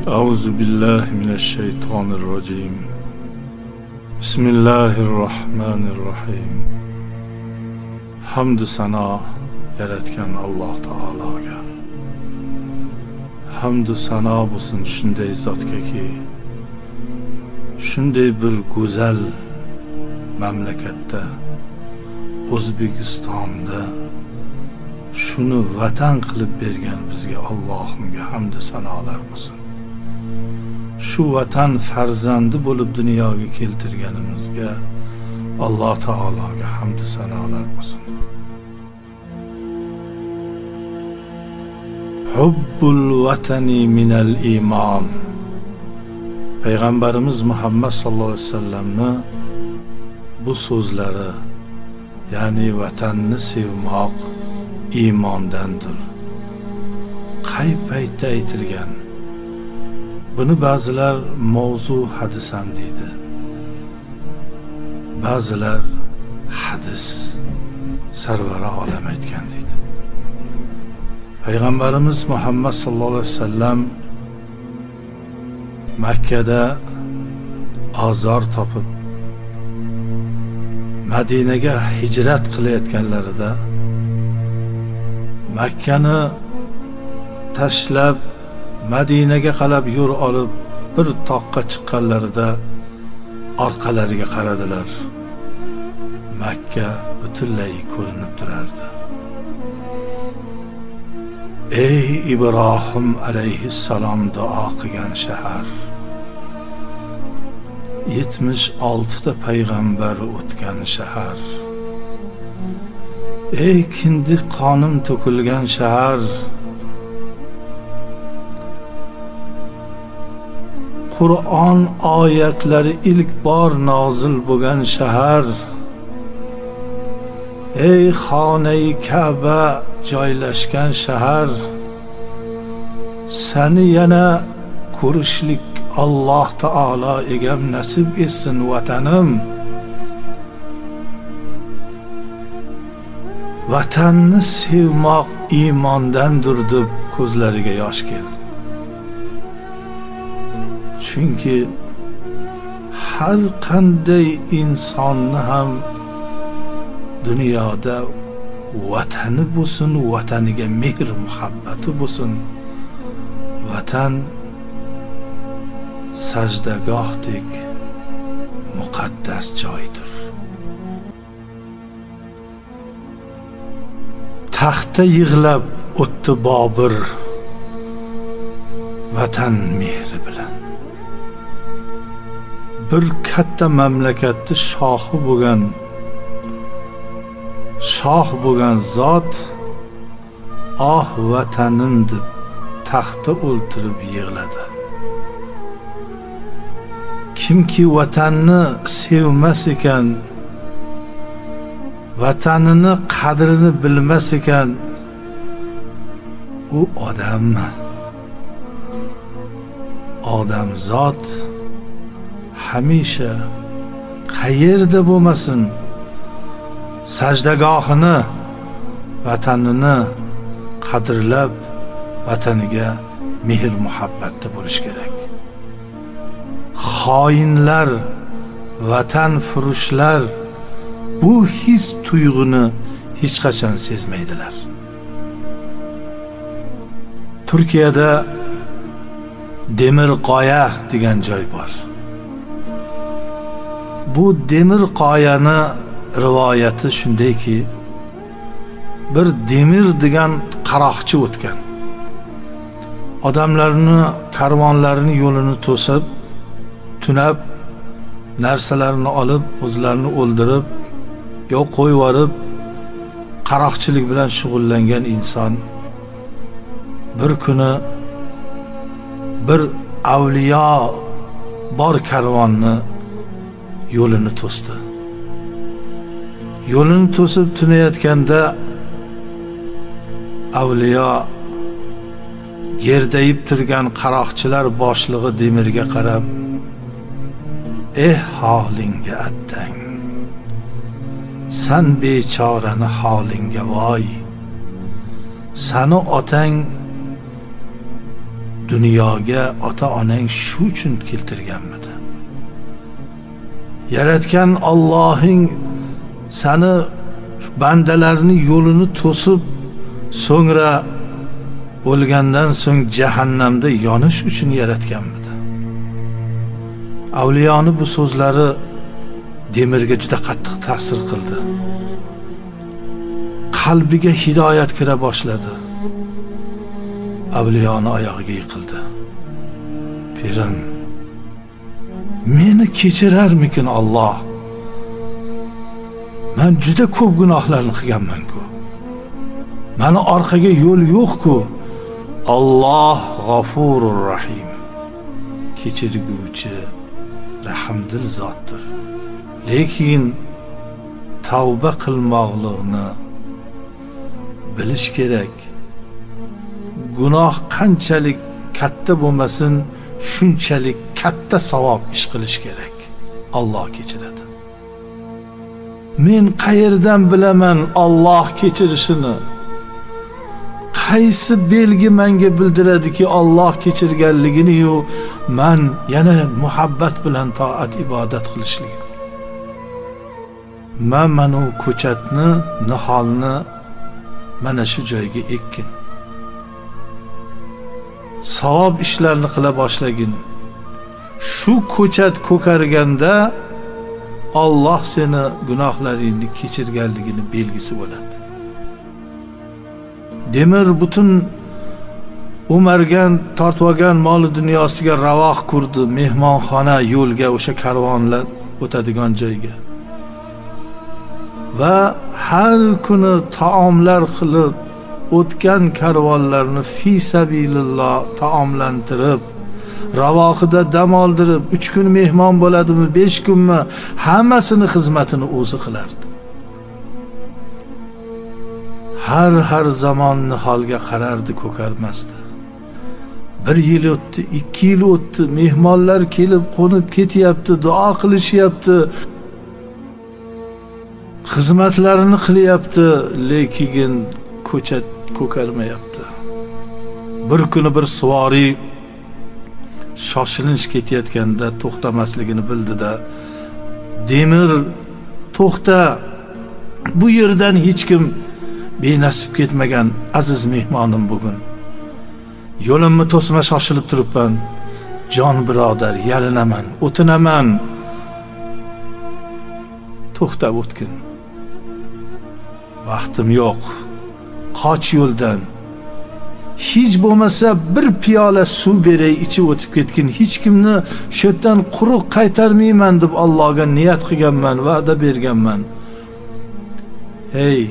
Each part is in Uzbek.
أعوذ بالله من الشيطان الرجيم. بسم الله الرحمن الرحيم. Hamd sana yaratgan Alloh taologa. Hamd sana bo'lsin shunday zotgaki, shunday bir go'zal mamlakatda, O'zbekistonda shuni vatan qilib bergan bizga Allohimga hamd sanolar bo'lsin. Shu vatan farzandi bo'lib dunyoga keltirganimizga Alloh taologa hamd sanolar bo'lsin. Hubbul vatani minal iymon. Payg'ambarimiz Muhammad sallallohu alayhi vasallamni bu so'zlari, ya'ni vatanni sevmoq iymondandir. Qay paytda aytilgan? Buni ba'zilar mavzu hadis ham deydi. Ba'zilar hadis sarvari olam aytgan deydi. Payg'ambarimiz Muhammad sallallohu alayhi vasallam Makkada azor topib Madinaga hijrat qilayotganlarida, Makkani tashlab Madinaga qarab yo'l olib bir toqqa chiqqanlarida orqalariga qaradilar. Makka butunlay ko'rinib turardi. Ey Ibrohim alayhissalom duo qilgan shahar, 76 ta payg'ambar o'tgan shahar, ey kindik qonim to'kilgan shahar, Qur'on oyatlari ilk bor nozil bo'lgan shahar, ey xonai Ka'ba joylashgan shahar, seni yana ko'rishlik Alloh taolo egam nasib etsin vatanim. Vatanni sevmoq iymondandir deb ko'zlariga yosh keldi. Chunki har qanday insonni ham dunyoda vatani bo'lsin, vataniga mehr muhabbati bo'lsin. Vatan sajdagohdek muqaddas joydir. Taxta yig'lab o'tdi Bobur vatan mehri bilan. Bir katta mamlakatni shoh bo'lgan zot "Ah vatanim" deb taxtda o'ltirib yig'ladi. Kimki vatanni sevmas ekan, vatanini qadrini bilmas ekan, u odammi? Odamzod hamisha qayerda bo'lmasin, sajdagohini, vatanini qadrlab, vataniga mehr muhabbatda bo'lish kerak. Xoinlar, vatan furushlar bu his tuyg'uni hech qachon sezmaydilar. Turkiyada Demirqoya degan joy bor. Bu Demirqoyani rivoyati shundayki, bir Demir degan qaroqchi o'tgan. Odamlarni, karvonlarni yo'lini to'sib, tunab, narsalarini olib, o'zlarini o'ldirib, yo qo'yib yorib, qaroqchilik bilan shug'ullangan inson bir kuni bir avliyo bor karvonni yo'lini to'sdi. Yo'lini to'sib tunayotganda avliyo gerdayib turgan qaroqchilar boshlig'i Demirga qarab, holingga attang, san bechorani holingga voy, sani otang dunyoga ota-onang shu uchun keltirganmidi? Yaratgan Allohing seni bandalarini yo'lini to'sib, so'ngra o'lgandan so'ng jahannamda yonish uchun yaratganmidi? Avliyoni bu so'zlari Demirga juda qattiq ta'sir qildi. Qalbiga hidoyat kira boshladi. Avliyoni oyog'iga yiqildi. Pirim, meni kechirarmikin Alloh? Men juda ko'p gunohlarni qilganman-ku. Meni orqaga yo'l yo'q-ku. Alloh G'afurur Rahim. Kechirguvchi, rahmdil zotdir. Lekin tavba qilmoqlikni bilish kerak. Gunoh qanchalik katta bo'lmasin, shunchalik katta savob ish qilish kerak. Alloh kechiradi. Men qayerdan bilaman Alloh kechirishini? Qaysi belgi menga bildiradiki Alloh kechirganligini-yu men yana muhabbat bilan toat ibodat qilishligim? Men mana ko'chatni, niholni mana shu joyga ekkin. Savob ishlarni qila boshlagin. Shu ko'chat ko'karganda Alloh seni gunohlaringni kechirganligini belgisi bo'ladi. Demir butun umargan, tortvagan moli dunyosiga ravoq kurdi, mehmonxona, yo'lga, o'sha karvonlar o'tadigan joyga. Va har kuni taomlar qilib o'tgan karvonlarni fi sabilillah taomlantirib, ravoqida dam oldirib, 3 kun mehmon bo'ladimi, 5 kunmi, hammasini xizmatini o'zi qilardi. Har zamon niholga qarardi, ko'karmasdi. 1 yil o'tdi, 2 yil o'tdi, mehmonlar kelib qo'nib ketyapti, duo qilishyapti, xizmatlarini qilyapti, lekin ko'chat ko'karmayapti. Bir kuni bir suvoriy shoshilinch ketayotganda to'xtamasligini bildida, Demir, to'xta, bu yerdan hech kim benasib ketmagan aziz mehmonim bugun. Yo'limni to'sma, shoshilib turibman. Jon birodar, yalinaman, o'tinaman. To'xtab o'tgin. Vaqtim yo'q. Qoch yo'ldan. Hech bo'lmasa bir piyola suv beray, ichib o'tib ketgin. Hech kimni shu yerdan quruq qaytarmayman deb Allohga niyat qilganman, va'da berganman. Hey,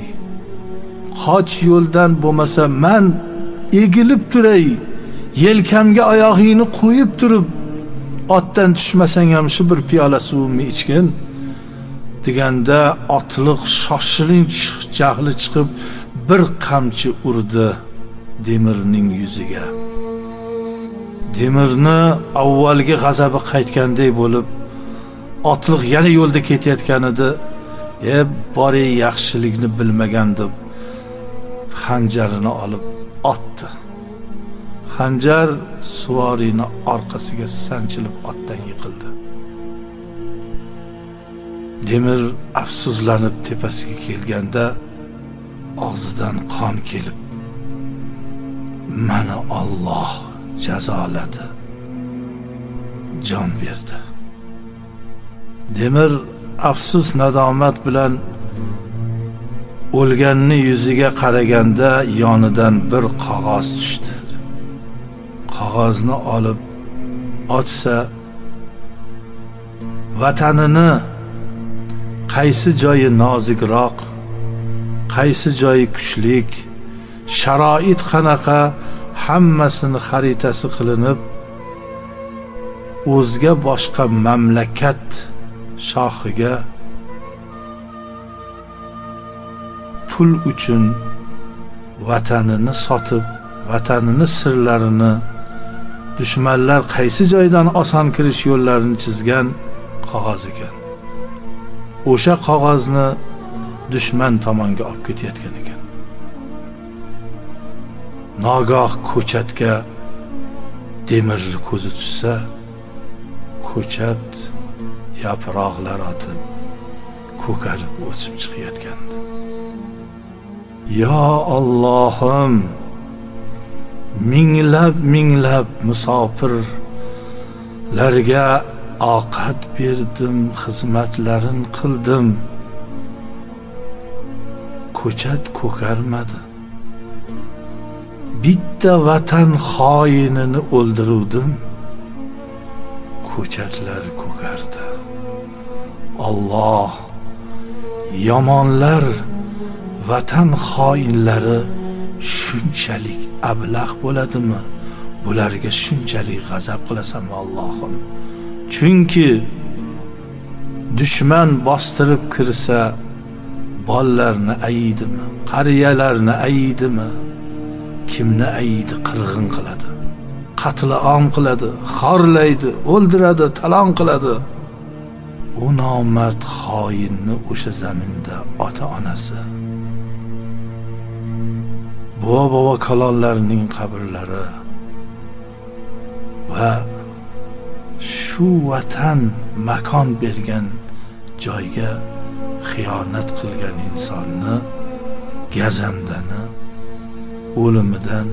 qoch yo'ldan bo'lmasa men egilib turay, yelkamga oyog'ingni qo'yib turib, otdan tushmasang ham shu bir piyola suvimni ichgin deganda otliq shoshilinch jahli chiqib bir qamchi urdi Demirning yuziga. Demirni avvalgi g'azabi qaytganday bo'lib, otliq yana yo'lda ketayotgan edi. Bori yaxshilikni bilmagan deb xanjarini olib otdi. Xanjar suvoriyni orqasiga sanchilib otdan yiqildi. Demir afsuslanib tepasiga kelganda og'zidan qon kelib, meni Alloh jazoladi, jon berdi. Demir afsus nadomat bilan o'lganni yuziga qaraganda yonidan bir qog'oz tushdi. Qog'ozni olib ochsa, vatanini qaysi joyi nozikroq, qaysi joyi kuchlik, sharoit qanaqa, hammasini xaritasi qilinib, o'zga boshqa mamlakat shohiga pul uchun vatanini sotib, vatanini sirlarini, dushmanlar qaysi joydan oson kirish yo'llarini chizgan qog'oz ekan. O'sha qog'ozni dushman tomonga olib ketayotgan ekan. Nogoh ko'chatga demirni ko'zi tushsa, ko'chat yaproqlar otib, ko'karib o'sib chiqayotgandi. Ya Allohim, minglab musofirlarga ovqat berdim, xizmatlarin qildim. Ko'chat ko'karmadi. Bitta vatan xoinini o'ldiruvdim. Ko'chatlar ko'kardi. Alloh, yomonlar, vatan xoinlari shunchalik ablah bo'ladimi? Bularga shunchalik g'azab qilasanmi Allohim? Chunki dushman bostirib kirsa, bolalarni ayidimi, qariyalarni ayidimi, kimni ayidi, qirg'in qiladi, qatl-am qiladi, xorlaydi, o'ldiradi, talon qiladi. U nomard xoinni o'sha zaminda ota-onasi, bobo kalonlarning qabrlari va shu vatan makon bergan joyga xiyonat qilgan insonni, gazandani o'limidan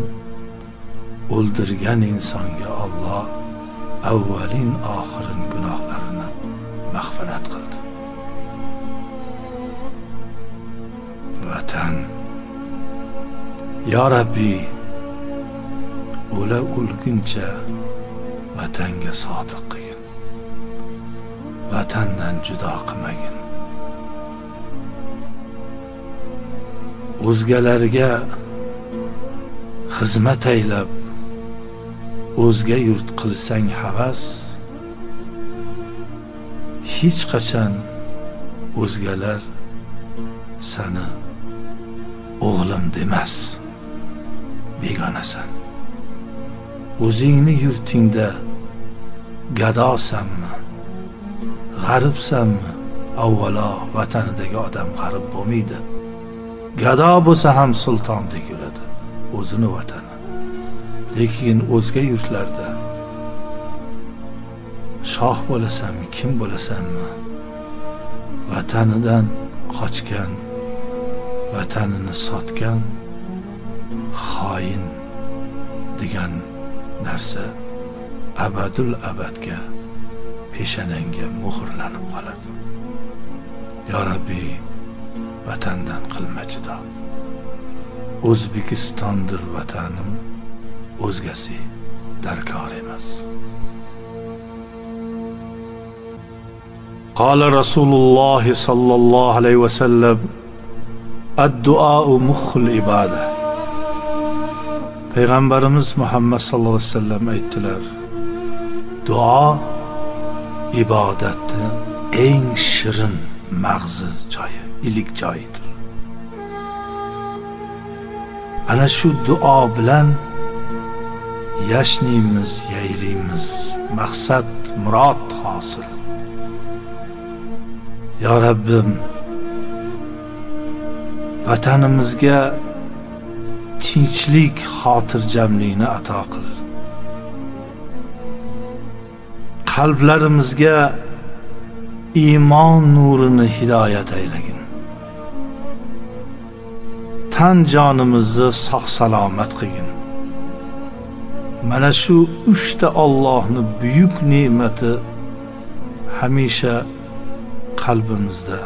o'ldirgan insonga Alloh avvalin oxirin gunohlarini mag'firat qildi. Vatan, ya Rabbi, o'lguncha vatanga sodiq qilgin, vatandan judo qilmagin. O'zgalarga xizmat aylab o'zga yurt qilsang havas, hech qachon o'zgalar seni o'g'lim demas, begonasan. O'zingni yurtingda gadosanmi, g'aribsanmi? Avvalo vatanidagi odam g'arib bo'lmaydi. Gado bo'lsa ham sultondek yuradi, o'zini vatani. Lekin o'zga yurtlarda shoh bo'lasanmi, kim bo'lasanmi, vatanidan qochgan, vatanini sotgan xoin degan narsa abadul abadga peshanangga muhrlanib qoladi. Ya Rabbi, vatandan qilma judo. O'zbekistondir vatanim, o'zgasi darkor emas. Qala Rasululloh sallallohu alayhi va sallam, ad-duo mukhul iboda. Payg'ambarimiz Muhammad sallallohu alayhi vasallam aytdilar, duo ibodatni eng shirin mag'zi joyi, ilik joyidir. Ana shu duo bilan yashnaymiz, yayraymiz, maqsad, murod hosil. Ya Rabbim, vatanimizga tinchlik, xotirjamlikni ato qil. Qalblarimizga iymon nurini hidoyat aylagin. Tan jonimizni sog' salomat qilgin. Mana shu 3 ta Allohning buyuk ne'mati hamisha qalbimizda,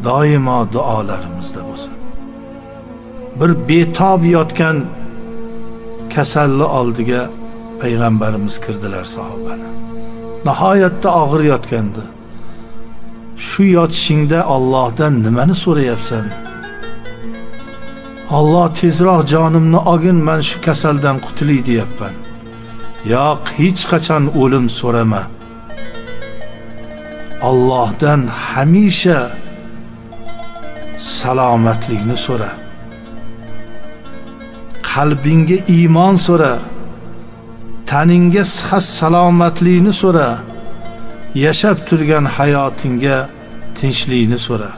doimo duolarimizda bo'lsin. Bir betob yotgan kasalli oldiga payg'ambarimiz kirdilar sahobani. Nihoyatda og'ir yotgandi. Shu yotishingda Allohdan nimani so'rayapsan? Alloh tezroq jonimni olgin, men shu kasaldan qutulay deyapman. Yo'q, hech qachon o'lim so'rama. Allohdan hamisha salomatlikni so'ra. Qalbingga iymon so'ra. Taningga sihat salomatlikni so'ra. Yashab turgan hayotingga tinchlikni so'ra.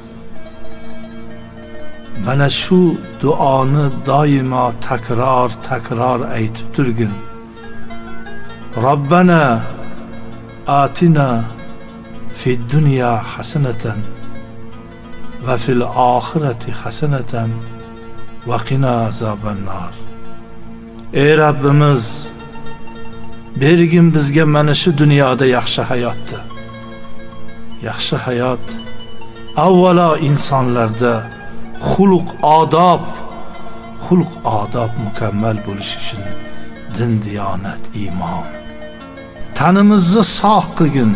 Mana shu duoni doimo takror aytib turgin. Rabbana atina fid dunya hasanatan va fil oxirati hasanatan va qina azoban nar. Ey Rabbimiz, bergin bizga mana shu dunyoda yaxshi hayotni. Yaxshi hayot avvalo insonlarda xulq odob mukammal bo'lishi uchun din, diyonat, iymon. Tanimizni sog' qilgin,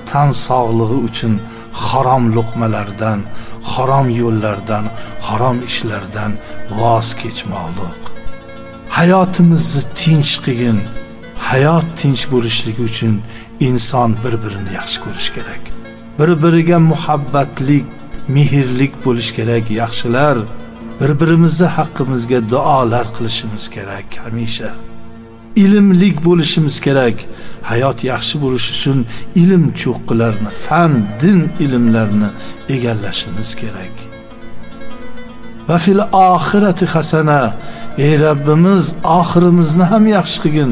tan sog'lig'i uchun harom luqmalardan, harom yo'llardan, harom ishlardan voz kechmoqlik. Hayotimizni tinch qilgin. Hayot tinch bo'lishligi uchun inson bir-birini yaxshi ko'rish kerak. Bir-biriga muhabbatlik, mehrlik bo'lish kerak. Yaxshilar bir-birimizni haqqimizga duolar qilishimiz kerak hamisha. Ilmlik bo'lishimiz kerak. Hayot yaxshi bo'lish uchun ilm cho'qqilarini, fan, din ilmlarini egallashimiz kerak. Va fil oxirati hasana. Ey Rabbimiz, oxirimizni ham yaxshi qilgin.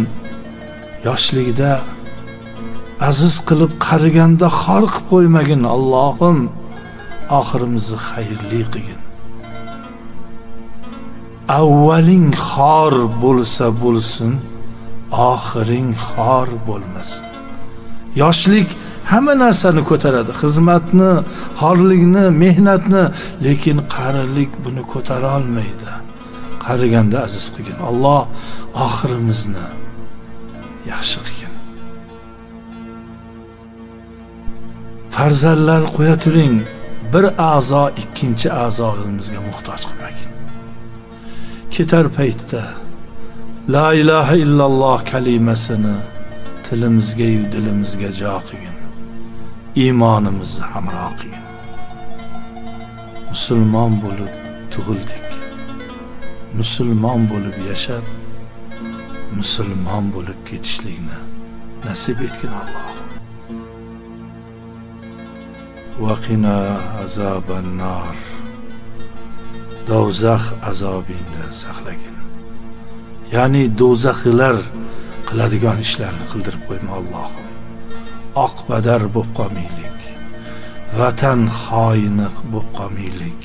Yoshligida aziz qilib, qariganda xor qilib qo'ymagin. Allohim, oxirimizni xayrli qilgin. Avvaling xor bo'lsa bo'lsin, oxiring xor bo'lmasin. Yoshlik hamma narsani ko'taradi, xizmatni, xorlikni, mehnatni, lekin qarilik buni ko'tara olmaydi. Qariganda aziz qilgin. Alloh oxirimizni yaxshi qilgin. Farzandlar qo'ya turing, bir a'zo ikkinchi a'zolarimizga muhtoj qilmagin. Ketar paytda la ilaha illalloh kalimasini tilimizga yu dilimizga jo qilgin. Iymonimizni hamroh qilgin. Musulmon bo'lib tug'ildik. Musulmon bo'lib yashab, musulmon bo'lib ketishlikni nasib etgin Allohim. Va qina azoban nar. Do'zax azobini saqlagin. Ya'ni do'zaxlar qiladigan ishlarni qildirib qo'yma Allohim. Oqpadar bo'lib qolmaylik. Vatan xoini bo'lib qolmaylik.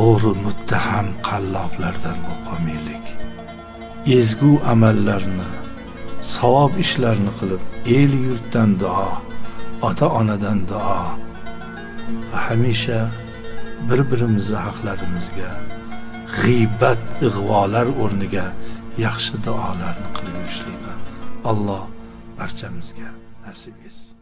O'g'ri muttaham qalloblardan bo'lib qolmaylik. Ezgu amallarni, savob ishlarni qilib, el yurtdan duo, ota-onadan duo va hamisha bir-birimizni haqlarimizga g'iybat, ig'volar o'rniga yaxshi duolarni qilib yurishlikni Alloh barchamizga nasib etsin.